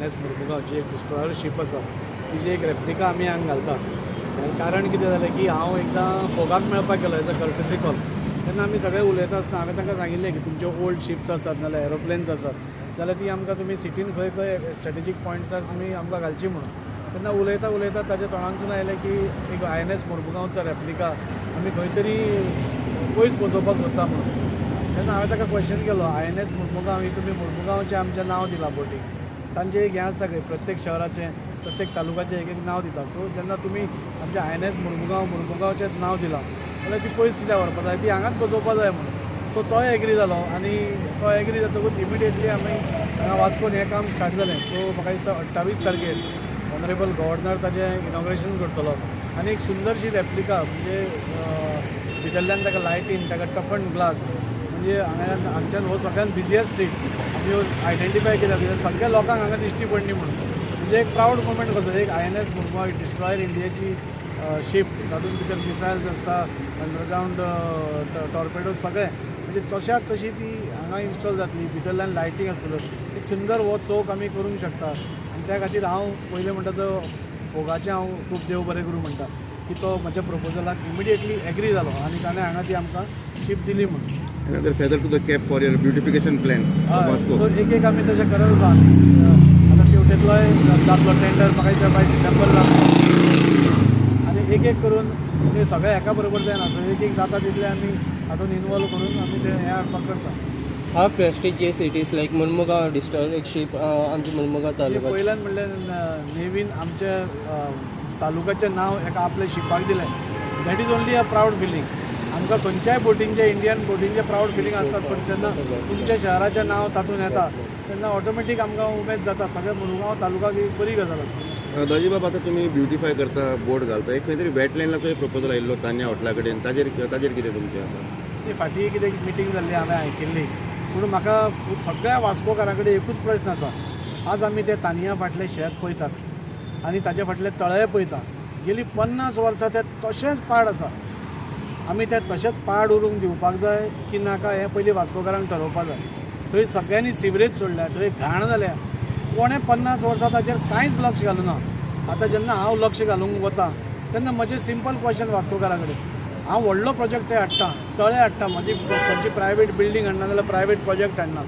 INS Mormugao जी एक destroyer ship आसा तिची एक रेप्लिका आमी हांगा घालता. कारण कितें जालें की हांव एकदां फोगाक मेळपाक गेलो एज अ कर्टसी कॉल. तेन्ना आमी सगळे उलयता आसतना हांवें तांकां सांगिल्लें की तुमच्यो ओल्ड शिप्स आसात नाजाल्यार एरोप्लेन्स आसात जाल्यार ती आमकां तुमी सिटीन खंय खंय स्ट्रेटेजीक पॉयंट्सार तुमी आमकां घालची म्हणून. तेन्ना उलयता उलयता ताच्या तोंडांतसून आयलें की एक INS मुर्मुगांवचो रेप्लिका आमी खंय तरी पयस बसोवपाक सोदता म्हणून. तेन्ना हांवें ताका क्वेश्चन केलो INS मुर्मुगांव ही तुमी मुर्मुगांवचें आमचें नांव दिलां बोटीक. तांचें एक हें आसता खंय प्रत्येक शहराचें प्रत्येक तालुक्याचें एक नांव दिता. सो जेन्ना तुमी आमचें INS मुर्मुगांवचें नांव दिलां जाल्यार ती पयस कित्याक व्हरपा जाय ती हांगाच बसोवपा जाय म्हणून. सो तोय एग्री जालो आनी तो एग्री जातकूच इमिडिएटली आमी हांगा वास्कोन हें काम स्टार्ट जालें. सो म्हाका दिसता 28 तारखेर ऑनरेबल गव्हर्नर ताचें इनॉग्रेशन करतलो आनी एक सुंदरशी रेप्लिका म्हणजे भितरल्यान ताका लायटीन ताका टफन ग्लास म्हणजे हांगच्यान हो सगळ्यान बिजियस्ट स्ट्रीट आमी आयडेंटिफाय केला कित्याक सगळ्या लोकांक हांगा दिश्टी पडली म्हणून. म्हणजे एक प्रावड मुवमेंट करता एक INS मुर्मुगांव डिस्ट्रॉयर इंडियाची शीप तातूंत भितर मिसायल्स आसता अंडरग्रावंड टॉर्पेडोज सगळे म्हणजे तशाक तशी ती हांगा इन्स्टॉल जातली. भितरल्यान लायटींग आसतलो एक सुंदर हो चौक आमी करूंक शकता. आनी त्या खातीर हांव पयलें म्हणटा तो फोगाचें हांव खूब देव बरें करूं म्हणटा की तो म्हज्या प्रपोजलाक इमिडिएटली एग्री जालो आनी ताणें हांगा ती आमकां शीप दिली म्हणून. Another feather to the cap for your beautification plan of Vasco. So एक आमी तशें करत आसा. आतां शेवटेंतलोय जातलो टेंडर म्हाका दिसता बाय डिसेंबरला आनी एक करून ते सगळे एका बरोबर जायना. सो एक जाता तितले आमी हातूंत इनवॉल्व करून आमी ते हें हाडपाक करता. How prestigious it is like Murmugaon destroyer एक शीप आमच्या मुर्मुगांव तालुक्यात. पहिल्यान म्हणल्यार नेवीन आमच्या तालुक्याचें नांव एका आपल्या शिपाक दिलें. That is only a proud feeling. आमकां खंयच्याय बोटींचे इंडियन बोटींचे प्रावड फिलींग आसतात पण जेन्ना तुमच्या शहराचें नांव तातूंत येता तेन्ना ऑटोमॅटीक आमकां उमेद जाता. सगळ्या मुर्मुगांव तालुक्याक एक बरी गजाल आसता. दाजी बाब आतां तुमी ब्युटिफाय करता बोट घालता एक खंय तरी वेटलँडाचो एक प्रपोजल आयिल्लो तान्या हॉटेला कडेन ताजेर कितें तुमचें आसा? ती फाटीं कितें मिटींग जाल्ली हांवें आयकिल्ली पूण म्हाका सगळ्या वास्कोकारां कडेन एकूच प्रश्न आसा. आज आमी ते तानिया फाटलें शेत पळयतात आनी ताचे फाटलें तळें पळयतात. गेलीं 50 वर्सां ते तशेंच पाड आसा. आमी ते तशेंच पाड उरूंक दिवपाक जाय की नाका हें पयलीं वास्कोकारांक ठरोवपाक जाय. थंय सगळ्यांनी सिवरेज सोडल्या थंय घाण जाल्या. कोणें 50 वर्सां ताचेर कांयच लक्ष घालूं ना. आतां जेन्ना हांव लक्ष घालूंक वता तेन्ना म्हजें सिंपल क्वेश्चन वास्कोकारां कडेन हांव व्हडलो प्रोजेक्ट हाडटा तळें हाडटा म्हजी खंयची प्रायवेट बिल्डींग हाडना जाल्यार प्रायवेट प्रोजेक्ट हाडना.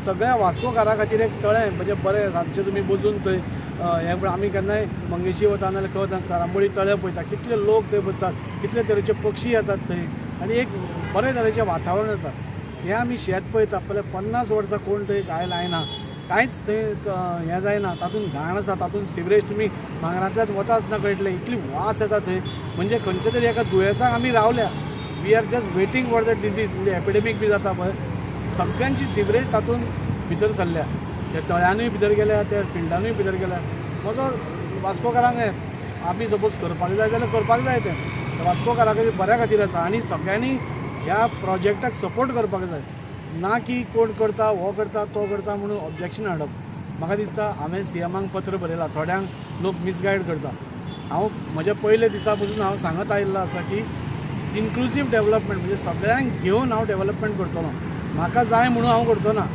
सगळ्या वास्कोकारा खातीर एक तळें म्हणजे बरें रातचें तुमी बसून थंय हें आमी केन्नाय मंगेशी वता नाजाल्यार खंय वता कारांबोळी तळें पळयता कितले लोक थंय बसतात कितले तरेचे पक्षी येतात थंय आनी एक बरे तरेचें वातावरण जाता. हें आमी शेत पळयता पळय 50 वर्सां कोण थंय काय लायना कांयच थंय हें जायना. तातूंत घाण आसा तातूंत सिवरेज तुमी भांगरांतल्यान वता आसतना कळटलें इतली वास येता थंय म्हणजे खंयचे तरी एका दुयेंसाक आमी रावल्या. We are just waiting for the disease म्हणजे एपिडेमीक बी जाता पळय सगळ्यांची सिवरेज तातूंत भितर सरल्या. त्या तळ्यांनूय भितर गेल्या त्या फिल्डानूय भितर गेल्या. म्हजो वास्कोकारांक हें आमी सपोज करपाक जाय जाल्यार करपाक जाय तें वास्कोकारा खातीर बऱ्या खातीर आसा आनी सगळ्यांनी ह्या प्रोजेक्टाक सपोर्ट करपाक जाय. ना की कोण करता हो करता तो करता म्हणून ऑब्जेक्शन हाडप. म्हाका दिसता हांवें CMाक पत्र बरयलां. थोड्यांक लोक मिसगायड करता. हांव म्हज्या पयले दिसा पसून हांव सांगत आयिल्लो आसा की इन्क्लुसीव डेवलपमेंट म्हणजे सगळ्यांक घेवन हांव डेवलपमेंट करतलो. म्हाका जाय म्हणून हांव करचो ना.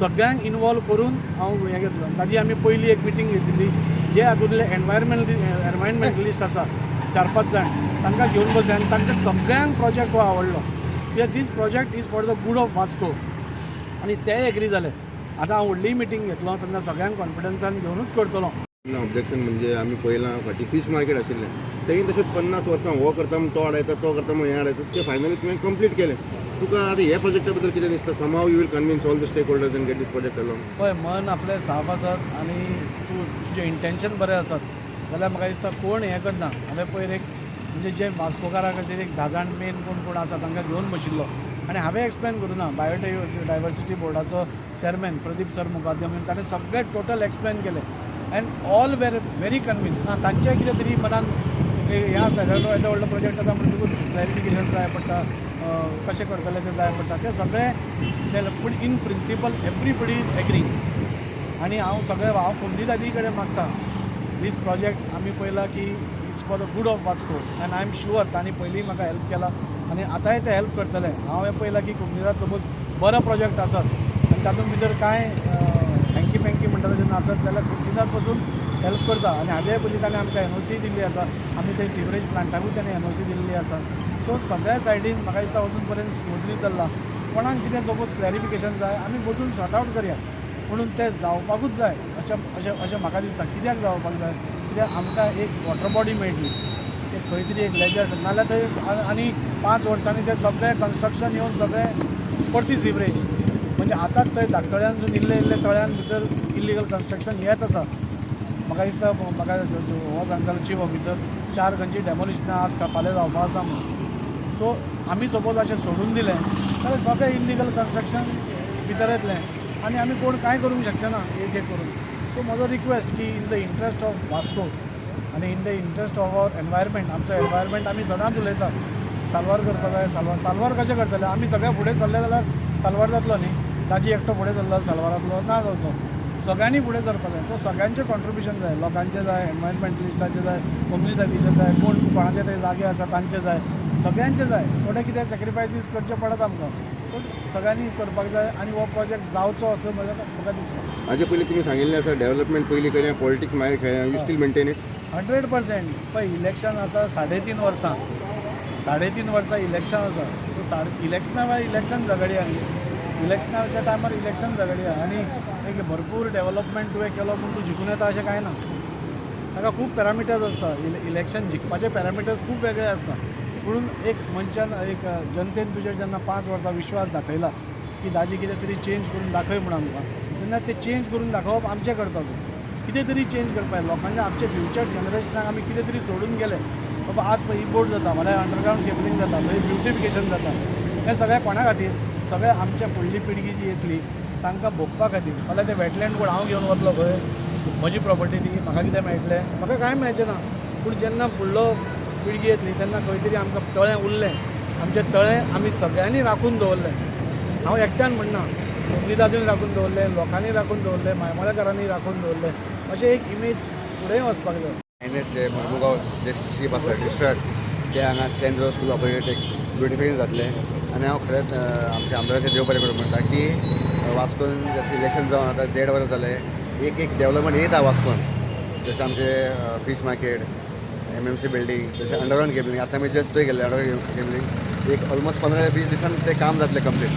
सगळ्यांक इनवॉल्व करून हांव हें घेतलो. ताजी आमी पयली एक मिटींग घेतिल्ली जे हातूंतले एनवायरमेंटलिस्ट आसा 4-5 जाण तांकां घेवन बसले आनी तांकां सगळ्यांक प्रोजेक्ट हो आवडलो कित्याक this project is for the good of Vasco आनी ते एग्री जाले. आतां हांव व्हडली मिटींग घेतलो तेन्ना सगळ्यांक कॉन्फिडन्सान घेवनूच करतलो. ऑब्जेक्शन म्हणजे आमी पयलां फाटीं फीश मार्केट आशिल्लें तें तशेंच 50 वर्सां हो करता म्हूण तो हाडयता तो करता म्हूण हें हाडयता तें फायनली तुवें कंप्लीट केलें. तुका आतां हे प्रोजेक्टा बद्दल कितें दिसता? समाव you will convince all the stakeholders and get this project along. पळय मन आपलें साफ आसत आनी तुजें इंटेंशन बरें आसत जाल्यार म्हाका दिसता कोण हें करना. हांवें पयर एक म्हणजे जे वास्कोकारा खातीर एक 10 जाण मेन कोण आसा तांकां घेवन बशिल्लो आनी हांवें एक्सप्लेन करूं ना. बायोडायवर्सिटी बोर्डाचो चेअरमॅन प्रदीप सर मुखाद्यम ताणें सगळें टोटल एक्सप्लेन केलें एंड ऑल वेर व्हेरी कन्विन्स. तांचें कितें तरी मनान हें आसता येदो व्हडलो प्रोजेक्ट आसा म्हणटकूच क्लॅरिफिकेशन जाय पडटा कशें करतलें तें जाय पडटा तें सगळें पूण in principle everybody is agreeing आनी हांव खंयची दादी कडेन मागता दीस प्रोजेक्ट आमी पळयला की it's for the good of Vasco end I am sure तांणी पयलीं म्हाका हेल्प केला आनी आतांय ते हेल्प करतले. हांव हें पळयलां की कुंभीरात सपोज बरो प्रोजेक्ट आसत आनी तातूंत भितर कांय हँकी पँकी म्हणटा तशें नासत आसत जाल्यार दिनार पासून हेल्प करता आनी हाजे पयलीं ताणें आमकां NOC दिल्ली आसा आमी थंय सिवरेज प्लांटाकूय ताणें NOC दिल्ली आसा सो सगळ्या सायडीन म्हाका दिसता अजून पर्यंत स्मूथली चल्ला कोणाक कितें सपोज क्लॅरिफिकेशन जाय आमी बसून सॉर्ट आवट करया म्हणून तें जावपाकूच जाय अशें म्हाका दिसता कित्याक जावपाक जाय कित्याक आमकां एक वॉटर बॉडी मेळटली एक खंय तरी एक लेजर नाल्यार थंय आनी 5 वर्सांनी तें सगळें कन्स्ट्रक्शन येवन सगळें परती सिवरेज म्हणजे आतांच थंय धाकटळ्यानसून इल्ले तळ्यान भितर इल्लिगल कन्स्ट्रक्शन येत आसा म्हाका दिसता म्हाका हो सांगतालो चीफ ऑफिसर 4 खंयची डेमोलिशनां आज का फाल्यां जावपा आसा म्हणून सो आमी सपोज अशें सोडून दिलें जाल्यार सगळें इल्लिगल कन्स्ट्रक्शन भितर येतलें आनी आमी कोण कांय करूंक शकचे ना एक करून सो म्हजो रिक्वेस्ट की in the interest of Vasco आनी in the interest of our environment आमचो एनवायरमेंट आमी सदांच उलयता साल्वार करपाक जाय साल्वार कशें करतले आमी सगळे फुडें सरले जाल्यार साल्वार जातलो न्ही ताजी एकटो फुडें सरलो साल्वारांतलो ना जावचो सगळ्यांनी फुडें सरपाक जाय सो सगळ्यांचें कॉन्ट्रिब्युशन जाय लोकांचें जाय एनवायरमेंटलिस्टांचें जाय कम्युनिटीचें जाय कोणाचे थंय जागे आसा तांचे जाय सगळ्यांचें जाय थोडे कितें सॅक्रिफायसीस करचे पडत आमकां पूण सगळ्यांनी करपाक जाय आनी हो प्रोजेक्ट जावचो असो म्हाका दिसता हाजे पयलीं तुमी सांगिल्लें आसा डेव्हलपमेंट पयलीं करूया पॉलिटिक्स मागीर खेळया यू स्टील मेंटेन इट 100% पळय इलेक्शन आतां 3.5 वर्सां 3.5 वर्सां इलेक्शन आसा सो इलेक्शना वेळार इलेक्शन झगडया इलेक्शनाच्या टायमार इलेक्शन झगडया आनी एक भरपूर डेव्हलपमेंट तुवें केलो पूण तूं जिखून येता अशें कांय ना ताका खूब पॅरामिटर्स आसता इलेक्शन जिखपाचे पॅरामिटर्स खूब वेगळे आसता म्हणून एक मनशान एक जनतेन तुजेर जेन्ना 5 वर्सां विश्वास दाखयला की ताजी कितें तरी चेंज करून दाखय म्हणून आमकां तेन्ना तें चेंज करून दाखोवप आमचें कर्तव्य कितें तरी चेंज करपाक लोकांच्या आमचे फ्युचर जनरेशनाक आमी कितें तरी सोडून गेले बाबा आज पळय बोट जाता म्हळ्यार अंडरग्रावंड केबलिंग जाता थंय ब्युटिफिकेशन जाता हें सगळें कोणा खातीर सगळें आमच्या फुडली पिळगी जी येतली तांकां भोगपा खातीर फाल्यां ते वेटलँड कोण हांव घेवन वतलो खंय म्हजी प्रॉपर्टी ती म्हाका कितें मेळटलें म्हाका कांय मेळचें ना पूण जेन्ना फुडलो पिळगी येतली तेन्ना खंय तरी आमकां तळें उरलें आमचें तळें आमी सगळ्यांनी राखून दवरलें हांव एकट्यान म्हणना उमेदादीन राखून दवरलें लोकांनी राखून दवरलें मायमळेकारांनी राखून दवरलें अशें एक इमेज फुडें वचपाक जाय NS जे मुरमुगांव जे शिप आसा डिस्ट्रिक्ट ते हांगा सेंट जोसेफ स्कूल ऑपरेट एक ब्युटिफिकेशन जातलें आनी हांव खरेंच आमच्या आमदाराचें देव बरें करूं म्हणटा की वास्कोन जशें इलेक्शन जावन आतां 1.5 वर्स जालें एक डेव्हलपमेंट येता वास्कोन जशें आमचें फीश मार्केट MMC बिल्डींग जशें अंडरग्रावंड केबलिंग आतां आमी जस्ट थंय गेले अंडरग्रावंड केबलिंग एक ऑलमोस्ट 15-20 दिसान तें काम जातलें कंप्लीट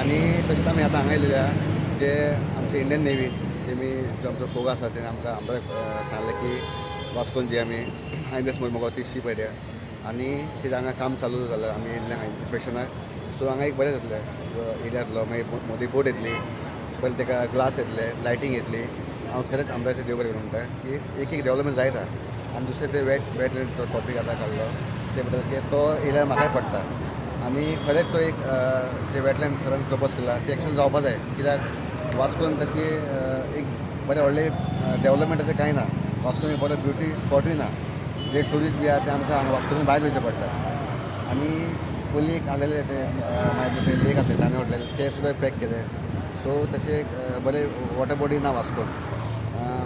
आनी तशेंच आमी आतां हांगा येयलेले आहा जे आमचे इंडियन नेवी तेमी जो आमचो फोग आसा तेणे आमकां आमदाराक सांगलें की वास्कोन जी आमी INS मुरमुगांव ती शीप एरिया आनी तेजें हांगा काम चालू जालें आमी येयल्ले हांगा इन्स्पेक्शनाक सो हांगा एक बरें जातलें एरिया जातलो मागीर मोदी बोट येतली पयलीं तेका ग्लास येतले लायटींग येतली हांव खरेंच आमदाराचें देव बरें करूं म्हणटा की एक डेव्हलपमेंट जायता आनी दुसरें तें वेटलँड तो टॉपीक आतां काडलो ते बद्दल की तो येयल्यार म्हाकाय पडटा आनी खरेंच तो एक जे वेटलँड सरान प्रपोज केला ते एक्चुअली जावपा जाय कित्याक वास्कोन तशी एक बरें व्हडलें डेव्हलपमेंट अशें कांय ना वास्कोन एक बरो ब्युटी स्पॉटूय ना जे ट्युरिस्ट बी आहा ते आमकां हांगा वास्कोन भायर वयचें पडटा आनी पयलीं एक आलेले ते मागीर ते लेक आसले तांणे व्हडले ते सुद्दां पॅक केले सो तशें बरें वॉटर बॉडी ना वास्कोन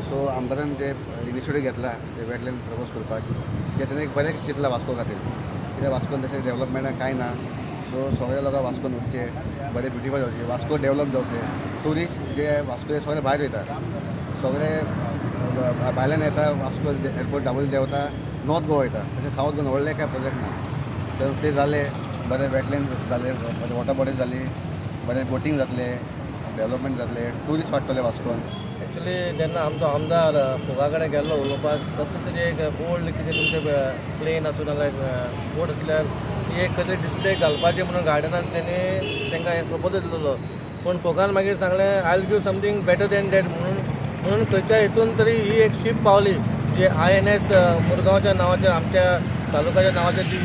सो आमदारान जे इनिशिएटीव घेतला ते वेटलँड प्रपोज करपाक ते तेणें एक बरें चिंतलां वास्को खातीर कित्याक वास्कोन तशें डेव्हलपमेंट कांय ना सो सगळे लोक वास्कोन वचचे बरें ब्युटिफाय जावचे वास्को डेव्हलप जावचे ट्युरिस्ट जे वास्को सगळे भायर वयता सगळे भायल्यान येता वास्को एअरपोर्ट दाबोळी देंवता नॉर्थ गोवा वयता तशें सावथ गोवन व्हडलें कांय प्रोजेक्ट ना तर ते जाले बरें वेटलँड जाले बरें वॉटर बॉडीज जाली बरें बोटींग जातलें डेव्हलपमेंट जातलें ट्युरिस्ट वाडटले वास्कोन एक्चुली जेन्ना आमचो आमदार फोगा कडेन गेल्लो उलोवपाक कसलो तरी एक बोल्ड कितें तुमचे प्लेन आसूं नाजाल्यार बोट आसल्यार ती एक खंय तरी डिस्प्ले घालपाचें म्हणून गार्डनान तेणी तांकां एक प्रपोजल दिल्लो पूण फोगान मागीर सांगलें I will give something better than that म्हणून खंयच्या हितून तरी ही एक शीप पावली जे INS मुरगांवच्या नांवाचें आमच्या तालुक्याच्या नांवाचें जी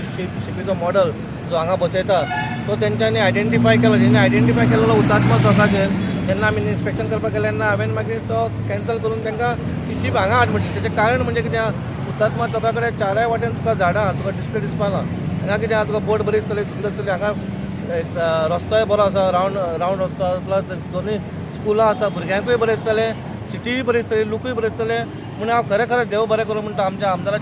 शिपीचो मॉडल जो हांगा बसयता तो तेंच्यांनी आयडेंटिफाय केलो जेणे आयडेंटिफाय केलेलो हुतात्मा चौकाचेर जेन्ना आमी इन्स्पेक्शन करपाक गेले तेन्ना हांवें मागीर तो कॅन्सल करून तांकां ती शीप हांगा हाड म्हटली तेजें कारण म्हणजे कितें हुतात्मा चौका कडेन चाराय वाटेन तुका झाडां तुका डिस्प्ले दिसपाना हांगा कितें आहा तुका बोट बरी दिसतली सुंदर दिसतली हांगा एक रस्तोय बरो आसा रावंड रस्तो प्लस दोनूय स्कुलां आसा भुरग्यांकूय बरें दिसतलें सिटीय बरी दिसतली लुकूय बरें दिसतलें म्हणून हांव खरें देव बरें करूं म्हणटा आमच्या आमदाराचें